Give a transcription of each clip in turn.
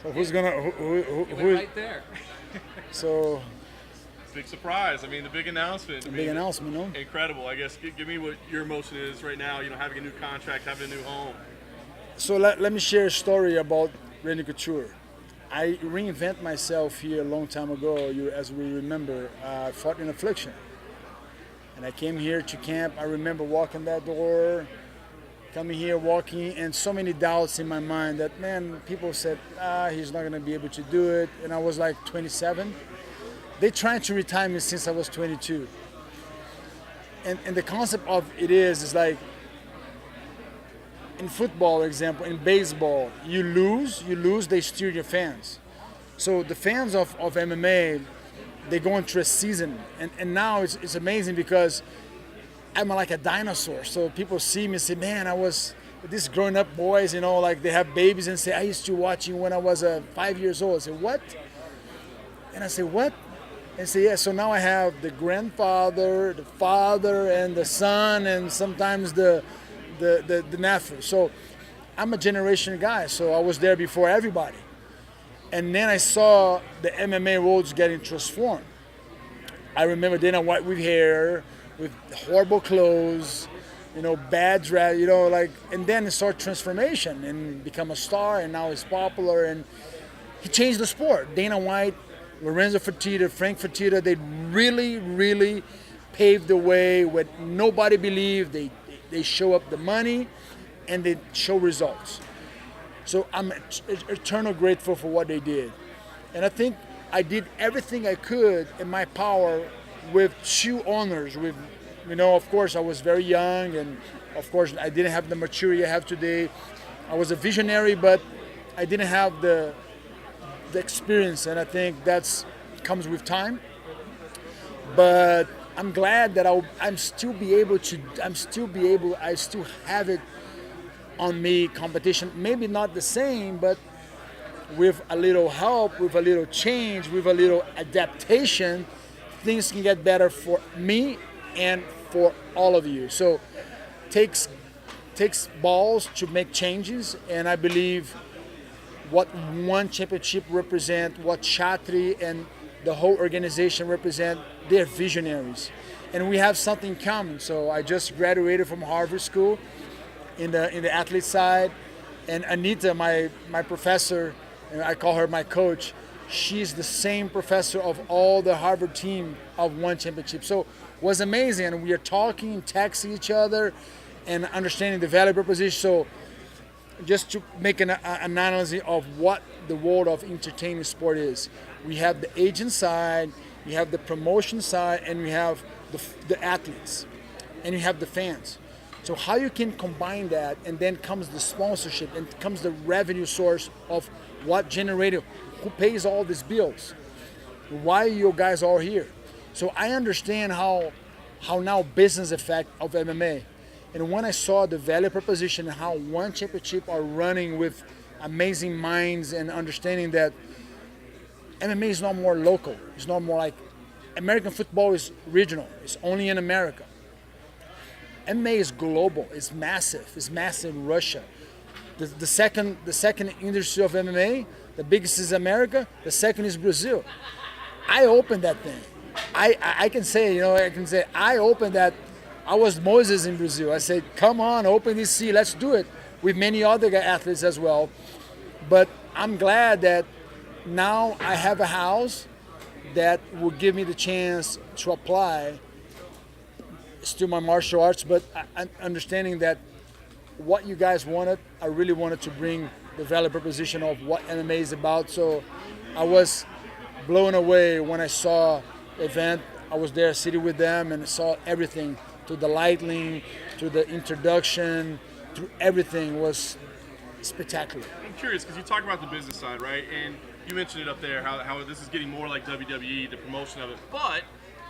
So who's gonna He went right there. so Big surprise. I mean, the big announcement. big announcement, no? Incredible. I guess give me what your emotion is right now. Having a new contract, having a new home. So let me share a story about Randy Couture. I reinvent myself here a long time ago. As we remember, I fought in affliction, and I came here to camp. I remember walking that door, coming here, walking, and so many doubts in my mind that, man, people said, he's not going to be able to do it. And I was like 27. They tried to retire me since I was 22. And the concept of it is like, in football, for example, in baseball, you lose, they steal your fans. So the fans of MMA, they go into a season. And now it's amazing because I'm like a dinosaur. So people see me and say, man, I was these growing up boys, like they have babies and say, I used to watch you when I was 5 years old. I say, what? And I say, what? And say, yeah, so now I have the grandfather, the father, and the son, and sometimes the nephew. So I'm a generation guy, so I was there before everybody. And then I saw the MMA world getting transformed. I remember Dana White with hair, with horrible clothes, bad dress, and then it started transformation and become a star, and now he's popular, and he changed the sport. Dana White, Lorenzo Fertitta, Frank Fertitta, they really, really paved the way what nobody believed. They show up the money and they show results. So I'm eternal grateful for what they did. And I think I did everything I could in my power with two owners. Of course, I was very young, and of course, I didn't have the maturity I have today. I was a visionary, but I didn't have the experience, and I think that's comes with time. But I'm glad that I still have it on me, competition. Maybe not the same, but with a little help, with a little change, with a little adaptation, things can get better for me and for all of you. So takes balls to make changes, and I believe what one championship represent, what Chatri and the whole organization represent, they're visionaries. And we have something in common. So I just graduated from Harvard School in the athlete side. And Anita, my professor, and I call her my coach, she's the same professor of all the Harvard team of one championship. So it was amazing. And we are talking, texting each other, and understanding the value proposition. So just to make an analogy of what the world of entertainment sport is. We have the agent side, we have the promotion side, and we have the athletes, and you have the fans. So how you can combine that, and then comes the sponsorship, and comes the revenue source of what generated, who pays all these bills, why you guys are here. So I understand how now business effect of MMA. And when I saw the value proposition and how one championship are running with amazing minds and understanding that MMA is not more local, it's not more like American football is regional, it's only in America. MMA is global, it's massive in Russia. The second industry of MMA, the biggest is America, the second is Brazil. I opened that thing. I can say, I opened that. I was Moses in Brazil. I said, come on, open this sea, let's do it, with many other athletes as well. But I'm glad that now I have a house that will give me the chance to apply still my martial arts, but understanding that what you guys wanted, I really wanted to bring the value proposition of what MMA is about. So I was blown away when I saw the event. I was there sitting with them and saw everything, to the lighting, to the introduction, to everything was spectacular. I'm curious because you talk about the business side, right? And you mentioned it up there, how this is getting more like WWE, the promotion of it. But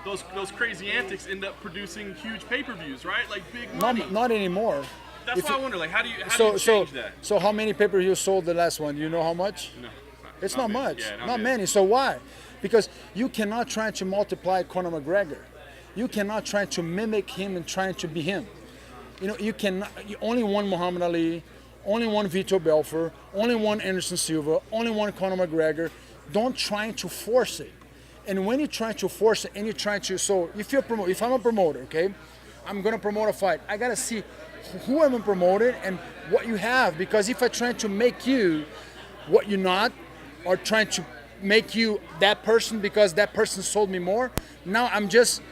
those crazy antics end up producing huge pay-per-views, right? Like big money. Not anymore. That's why I wonder, like, how do you change that? So how many pay-per-views sold the last one? Do you know how much? No. It's not much. Yeah, not many. So why? Because you cannot try to multiply Conor McGregor. You cannot try to mimic him and try to be him. You only won Muhammad Ali, only one Vitor Belfort, only one Anderson Silva, only one Conor McGregor. Don't try to force it. And when you try to force it and you try to, so if I'm a promoter, okay, I'm gonna promote a fight. I gotta see who I'm promoting and what you have, because if I try to make you what you're not, or trying to make you that person because that person sold me more, now I'm just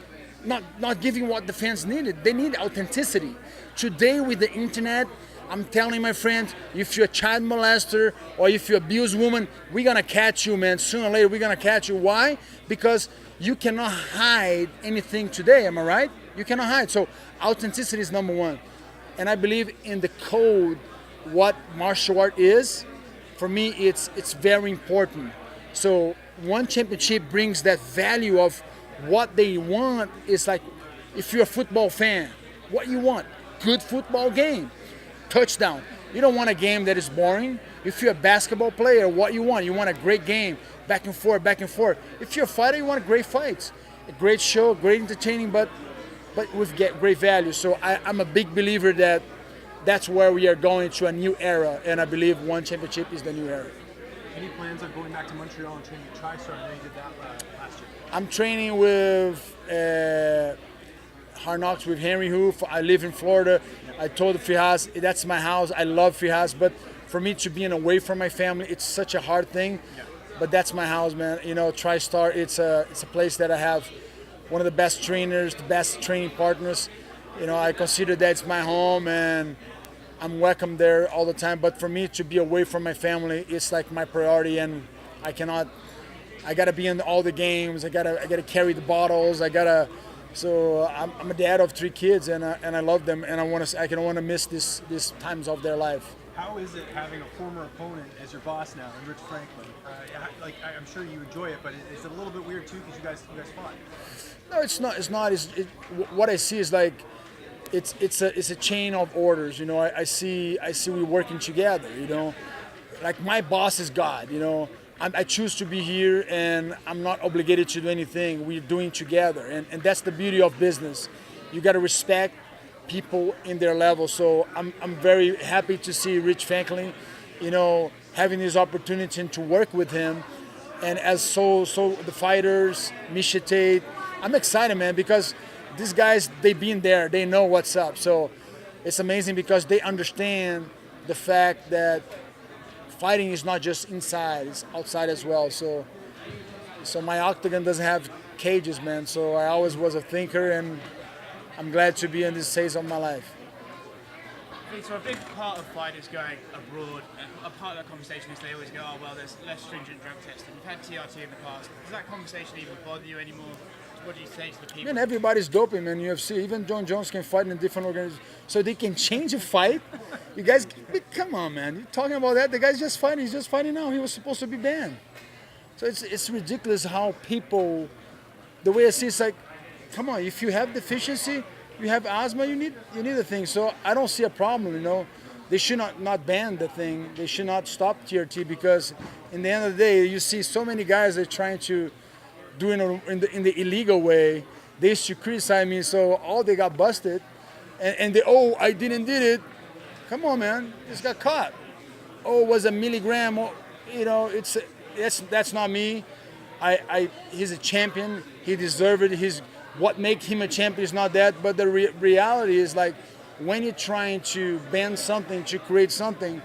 not giving what the fans needed. They need authenticity. Today with the internet, I'm telling my friends, if you're a child molester or if you abuse women, we're gonna catch you, man. Sooner or later, we're gonna catch you. Why? Because you cannot hide anything today, am I right? You cannot hide. So authenticity is number one. And I believe in the code, what martial art is. For me, it's very important. So one championship brings that value of what they want. Is like, if you're a football fan, what you want? Good football game. Touchdown. You don't want a game that is boring. If you're a basketball player, what you want? You want a great game, back and forth, back and forth. If you're a fighter, you want great fights, a great show, great entertaining, but with great value. So I'm a big believer that that's where we are going to a new era, and I believe one championship is the new era. Any plans on going back to Montreal and training at TriStar? I know you did that last year. I'm training with Hard Knocks with Henry Hoof. I live in Florida. I told Fihas, that's my house. I love Fihas, but for me to be away from my family, it's such a hard thing. Yeah. But that's my house, man. You know, TriStar, it's a place that I have one of the best trainers, the best training partners. You know, I consider that it's my home, and I'm welcome there all the time. But for me to be away from my family, it's like my priority, and I gotta be in all the games. I gotta carry the bottles. So I'm a dad of 3 kids, and I love them, and I don't want to miss these times of their life. How is it having a former opponent as your boss now, and Rich Franklin? I'm sure you enjoy it, but is it a little bit weird too because you guys fought? No, it's not. It's not. What I see is like, it's a chain of orders. You know, I see we working together. You know, like my boss is God. You know, I choose to be here, and I'm not obligated to do anything. We're doing together, and that's the beauty of business. You got to respect people in their level. So I'm very happy to see Rich Franklin, you know, having this opportunity to work with him, and as so the fighters, Misha Tate. I'm excited, man, because these guys, they've been there, they know what's up. So it's amazing because they understand the fact that fighting is not just inside, it's outside as well. So my octagon doesn't have cages, man. So I always was a thinker, and I'm glad to be in this phase of my life. So a big part of fighters going abroad, a part of that conversation is they always go, oh, well, there's less stringent drug testing. You've had TRT in the past. Does that conversation even bother you anymore? What do you say to the people? Man, everybody's doping, man. UFC, even John Jones can fight in a different organization. So they can change a fight? You guys, come on, man. You're talking about that? The guy's just fighting. He's just fighting now. He was supposed to be banned. So it's ridiculous how people, the way I see it's like, come on, if you have deficiency, you have asthma, you need the thing. So I don't see a problem, you know. They should not ban the thing. They should not stop TRT, because in the end of the day, you see so many guys that are trying to do it in the illegal way. They used to criticize me, so they got busted, and I didn't did it. Come on, man, just got caught. It was a milligram. You know, that's not me. He's a champion. He deserved it. What makes him a champion is not that, but the reality is, like, when you're trying to ban something, to create something,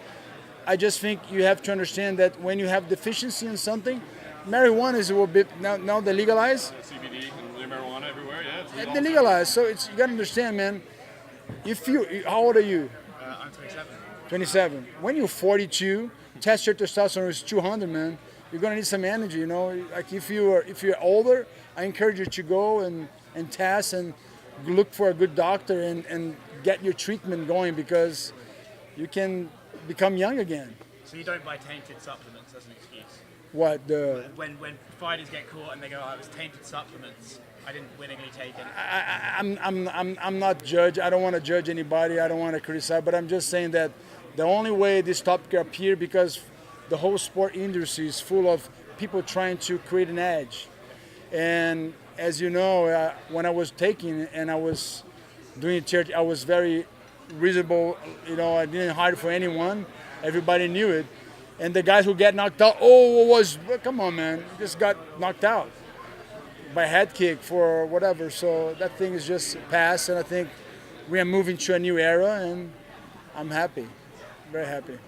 I just think you have to understand that when you have deficiency in something, marijuana is a little bit, now they legalize. CBD and marijuana everywhere, yeah. It's legal. They legalize, so you got to understand, man. How old are you? I'm 27. 27. When you're 42, test your testosterone is 200, man. You're gonna need some energy, you know. Like if you're older, I encourage you to go and test and look for a good doctor and get your treatment going, because you can become young again. So you don't buy tainted supplements as an excuse? What the? When fighters get caught and they go, it was tainted supplements, I didn't willingly take it. I'm not judge. I don't want to judge anybody. I don't want to criticize, but I'm just saying that the only way this topic appear, because the whole sport industry is full of people trying to create an edge. And as you know, when I was taking and I was doing church, I was very reasonable. I didn't hide for anyone. Everybody knew it. And the guys who get knocked out, come on, man, just got knocked out by head kick for whatever. So that thing is just past, and I think we are moving to a new era, and I'm happy, very happy.